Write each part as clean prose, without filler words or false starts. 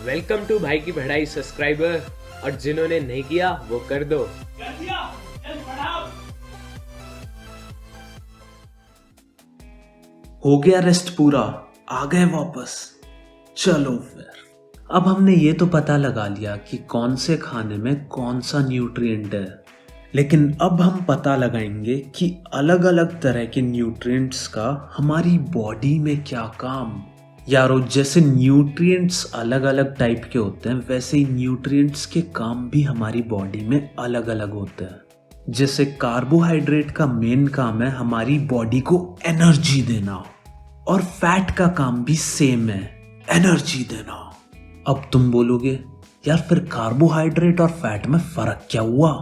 Welcome to भाई की पढ़ाई सब्सक्राइबर, और जिन्होंने नहीं किया वो कर दो। हो गया रेस्ट पूरा, आ गए वापस। चलो फिर, अब हमने ये तो पता लगा लिया कि कौन से खाने में कौन सा न्यूट्रिएंट है, लेकिन अब हम पता लगाएंगे कि अलग अलग तरह के न्यूट्रिएंट्स का हमारी बॉडी में क्या काम। यारो, जैसे न्यूट्रिएंट्स अलग अलग टाइप के होते हैं, वैसे ही न्यूट्रिएंट्स के काम भी हमारी बॉडी में अलग अलग होते हैं। जैसे कार्बोहाइड्रेट का मेन काम है हमारी बॉडी को एनर्जी देना, और फैट का काम भी सेम है, एनर्जी देना। अब तुम बोलोगे यार फिर कार्बोहाइड्रेट और फैट में फर्क क्या हुआ?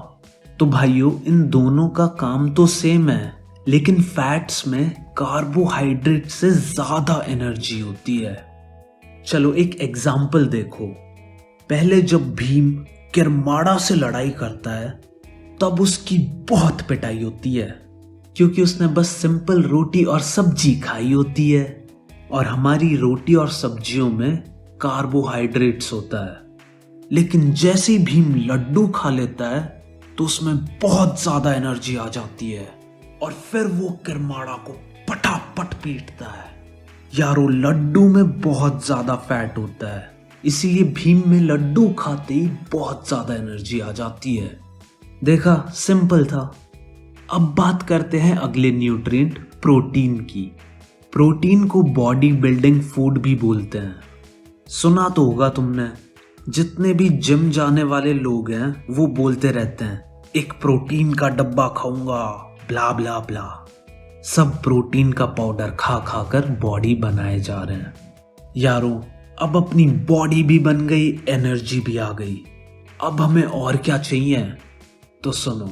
तो भाइयों, इन दोनों का काम तो सेम है, लेकिन फैट्स में कार्बोहाइड्रेट से ज्यादा एनर्जी होती है। चलो एक एग्जाम्पल देखो। पहले जब भीम किरमाड़ा से लड़ाई करता है तब उसकी बहुत पिटाई होती है, क्योंकि उसने बस सिंपल रोटी और सब्जी खाई होती है, और हमारी रोटी और सब्जियों में कार्बोहाइड्रेट्स होता है। लेकिन जैसे ही भीम लड्डू खा लेता है तो उसमें बहुत ज्यादा एनर्जी आ जाती है, और फिर वो किरमाड़ा को पटापट पीटता है। यारो, लड्डू में बहुत ज्यादा फैट होता है, इसीलिए भीम में लड्डू खाते ही बहुत ज्यादा एनर्जी आ जाती है। देखा, सिंपल था। अब बात करते हैं अगले न्यूट्रिएंट प्रोटीन की। प्रोटीन को बॉडी बिल्डिंग फूड भी बोलते हैं। सुना तो होगा तुमने, जितने भी जिम जाने वाले लोग हैं वो बोलते रहते हैं एक प्रोटीन का डब्बा खाऊंगा, ब्ला ब्ला ब्ला। सब प्रोटीन का पाउडर खा खा कर बॉडी बनाए जा रहे हैं। यारो, अब अपनी बॉडी भी बन गई, एनर्जी भी आ गई। अब हमें और क्या चाहिए? तो सुनो,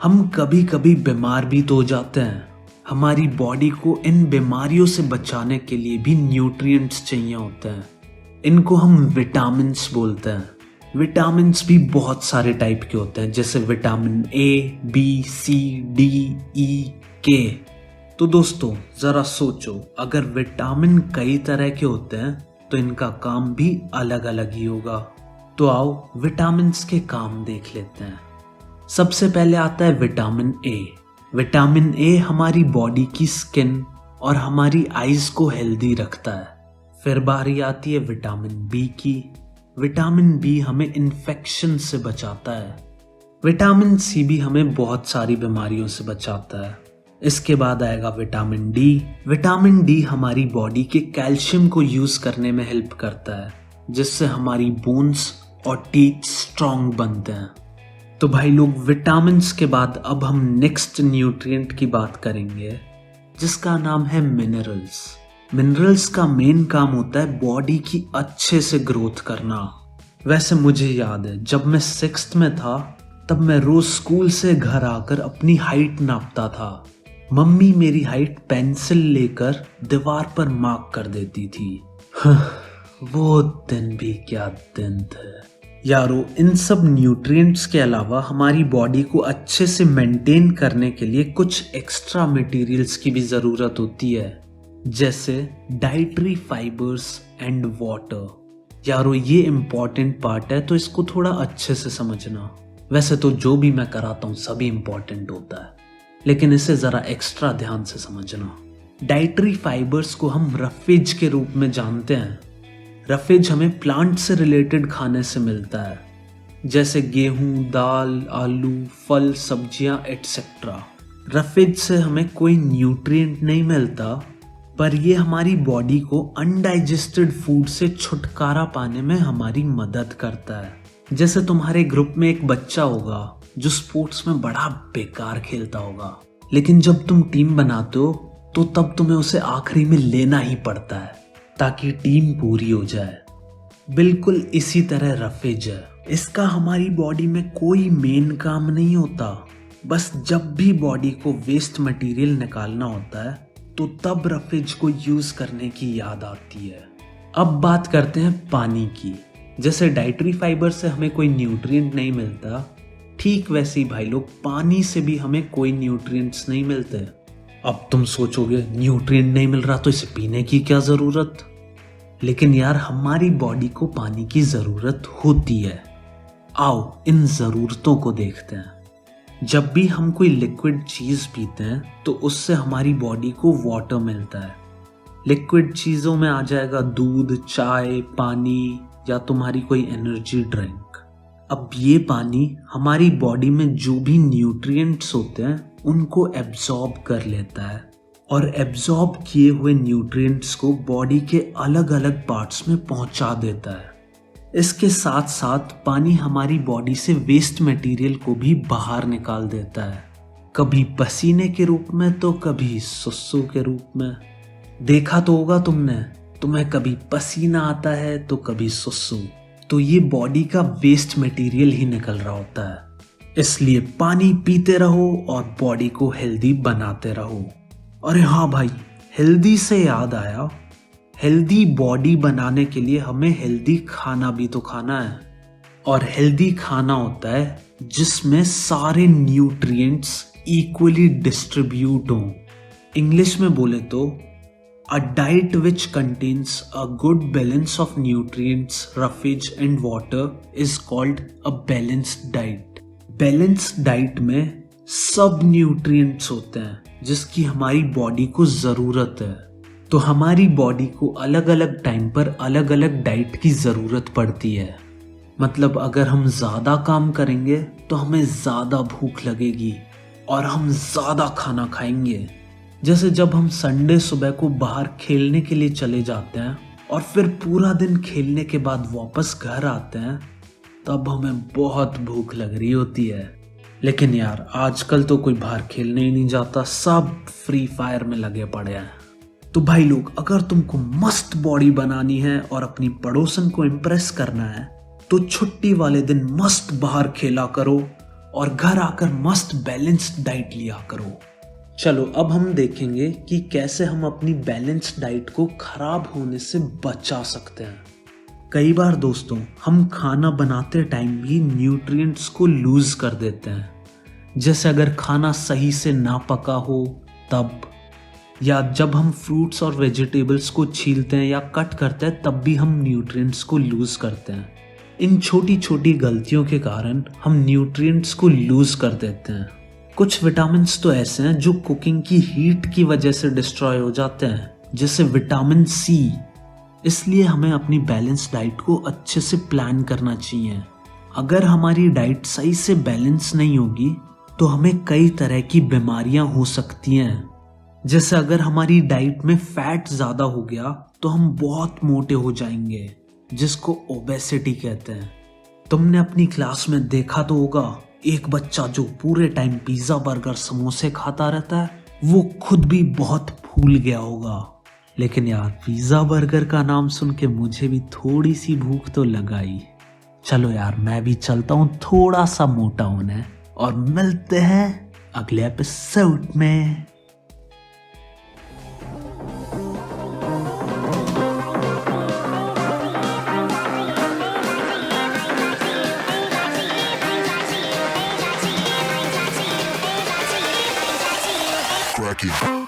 हम कभी कभी बीमार भी तो हो जाते हैं। हमारी बॉडी को इन बीमारियों से बचाने के लिए भी न्यूट्रिएंट्स चाहिए होते हैं। इनको हम विटामिन्स बोलते हैं। विटामिन्स भी बहुत सारे टाइप के होते हैं, जैसे vitamin A, B, C, D, E, K. तो दोस्तों जरा सोचो, अगर विटामिन कई तरह के होते हैं तो इनका काम भी अलग अलग ही होगा। तो आओ विटामिन्स के काम देख लेते हैं। सबसे पहले आता है विटामिन ए। विटामिन ए हमारी बॉडी की स्किन और हमारी आईज को हेल्दी रखता है। फिर बारी आती है विटामिन बी की। विटामिन बी हमें इन्फेक्शन से बचाता है। विटामिन सी भी हमें बहुत सारी बीमारियों से बचाता है। इसके बाद आएगा विटामिन डी। विटामिन डी हमारी बॉडी के कैल्शियम को यूज करने में हेल्प करता है, जिससे हमारी बोन्स और टीथ स्ट्रॉन्ग बनते हैं। तो भाई लोग, विटामिन्स के बाद अब हम नेक्स्ट न्यूट्रिएंट की बात करेंगे, जिसका नाम है मिनरल्स। मिनरल्स का मेन काम होता है बॉडी की अच्छे से ग्रोथ करना। वैसे मुझे याद है, जब मैं 6th में था तब मैं रोज स्कूल से घर आकर अपनी हाइट नापता था। मम्मी मेरी हाइट पेंसिल लेकर दीवार पर मार्क कर देती थी। वो दिन भी क्या दिन थे। यारो, इन सब न्यूट्रिएंट्स के अलावा हमारी बॉडी को अच्छे से मेंटेन करने के लिए कुछ एक्स्ट्रा मटेरियल्स की भी जरूरत होती है, जैसे डाइटरी फाइबर्स एंड वाटर। यारो, ये इंपॉर्टेंट पार्ट है, तो इसको थोड़ा अच्छे से समझना। वैसे तो जो भी मैं कराता हूँ सभी इंपॉर्टेंट होता है, लेकिन इसे जरा एक्स्ट्रा ध्यान से समझना। डाइटरी फाइबर्स को हम रफेज के रूप में जानते हैं। रफेज हमें प्लांट से रिलेटेड खाने से मिलता है, जैसे गेहूं, दाल, आलू, फल, सब्जियां एटसेट्रा। रफेज से हमें कोई न्यूट्रिएंट नहीं मिलता, पर ये हमारी बॉडी को अनडाइजेस्टेड फूड से छुटकारा पाने में हमारी मदद करता है। जैसे तुम्हारे ग्रुप में एक बच्चा होगा जो स्पोर्ट्स में बड़ा बेकार खेलता होगा, लेकिन जब तुम टीम बनाते हो तो तब तुम्हें उसे आखिरी में लेना ही पड़ता है ताकि टीम पूरी हो जाए। बिल्कुल इसी तरह रफेज है। इसका हमारी बॉडी में कोई मेन काम नहीं होता, बस जब भी बॉडी को वेस्ट मटेरियल निकालना होता है तो तब रफेज को यूज करने की याद आती है। अब बात करते हैं पानी की। जैसे डाइटरी फाइबर से हमें कोई न्यूट्रिएंट नहीं मिलता, ठीक वैसे ही भाई लोग, पानी से भी हमें कोई न्यूट्रिएंट्स नहीं मिलते। अब तुम सोचोगे न्यूट्रिएंट नहीं मिल रहा तो इसे पीने की क्या जरूरत? लेकिन यार हमारी बॉडी को पानी की ज़रूरत होती है। आओ इन ज़रूरतों को देखते हैं। जब भी हम कोई लिक्विड चीज़ पीते हैं तो उससे हमारी बॉडी को वाटर मिलता है। लिक्विड चीज़ों में आ जाएगा दूध, चाय, पानी या तुम्हारी कोई एनर्जी ड्रिंक। अब ये पानी हमारी बॉडी में जो भी न्यूट्रिएंट्स होते हैं उनको एब्जॉर्ब कर लेता है और एब्जॉर्ब किए हुए न्यूट्रिएंट्स को बॉडी के अलग अलग पार्ट्स में पहुंचा देता है। इसके साथ साथ पानी हमारी बॉडी से वेस्ट मटेरियल को भी बाहर निकाल देता है, कभी पसीने के रूप में तो कभी सुसु के रूप में। देखा तो होगा तुमने, तुम्हें कभी पसीना आता है तो कभी सुसु, तो ये बॉडी का वेस्ट मटेरियल ही निकल रहा होता है। इसलिए पानी पीते रहो और बॉडी को हेल्दी बनाते रहो। अरे हाँ भाई, हेल्दी से याद आया, हेल्दी बॉडी बनाने के लिए हमें हेल्दी खाना भी तो खाना है। और हेल्दी खाना होता है जिसमें सारे न्यूट्रिएंट्स इक्वली डिस्ट्रीब्यूट हों। इंग्लिश में बोले तो a diet which contains a good balance of nutrients, roughage and water is called a balanced diet. Balanced diet में सब न्यूट्रिएंट्स होते हैं जिसकी हमारी बॉडी को ज़रूरत है। तो हमारी बॉडी को अलग अलग टाइम पर अलग अलग डाइट की ज़रूरत पड़ती है। मतलब अगर हम ज़्यादा काम करेंगे तो हमें ज़्यादा भूख लगेगी और हम ज़्यादा खाना खाएंगे। जैसे जब हम संडे सुबह को बाहर खेलने के लिए चले जाते हैं और फिर पूरा दिन खेलने के बाद वापस घर आते हैं, तब हमें बहुत भूख लग रही होती है। लेकिन यार आजकल तो कोई बाहर खेलने ही नहीं जाता, सब फ्री फायर में लगे पड़े हैं। तो भाई लोग, अगर तुमको मस्त बॉडी बनानी है और अपनी पड़ोसन को इम्प्रेस करना है तो छुट्टी वाले दिन मस्त बाहर खेला करो और घर आकर मस्त बैलेंस्ड डाइट लिया करो। चलो अब हम देखेंगे कि कैसे हम अपनी बैलेंस डाइट को खराब होने से बचा सकते हैं। कई बार दोस्तों हम खाना बनाते टाइम भी न्यूट्रिएंट्स को लूज कर देते हैं। जैसे अगर खाना सही से ना पका हो तब, या जब हम फ्रूट्स और वेजिटेबल्स को छीलते हैं या कट करते हैं तब भी हम न्यूट्रिएंट्स को लूज करते हैं। इन छोटी छोटी गलतियों के कारण हम न्यूट्रिएंट्स को लूज कर देते हैं। कुछ विटामिन्स तो ऐसे हैं जो कुकिंग की हीट की वजह से डिस्ट्रॉय हो जाते हैं, जैसे विटामिन सी। इसलिए हमें अपनी बैलेंस डाइट को अच्छे से प्लान करना चाहिए। अगर हमारी डाइट सही से बैलेंस नहीं होगी तो हमें कई तरह की बीमारियां हो सकती हैं। जैसे अगर हमारी डाइट में फैट ज़्यादा हो गया तो हम बहुत मोटे हो जाएंगे, जिसको ओबेसिटी कहते हैं। तुमने अपनी क्लास में देखा तो होगा, एक बच्चा जो पूरे टाइम पिज्जा, बर्गर, समोसे खाता रहता है, वो खुद भी बहुत फूल गया होगा। लेकिन यार पिज्जा बर्गर का नाम सुन के मुझे भी थोड़ी सी भूख तो लगाई। चलो यार मैं भी चलता हूँ थोड़ा सा मोटा होने, और मिलते हैं अगले एपिसोड में। Cracking.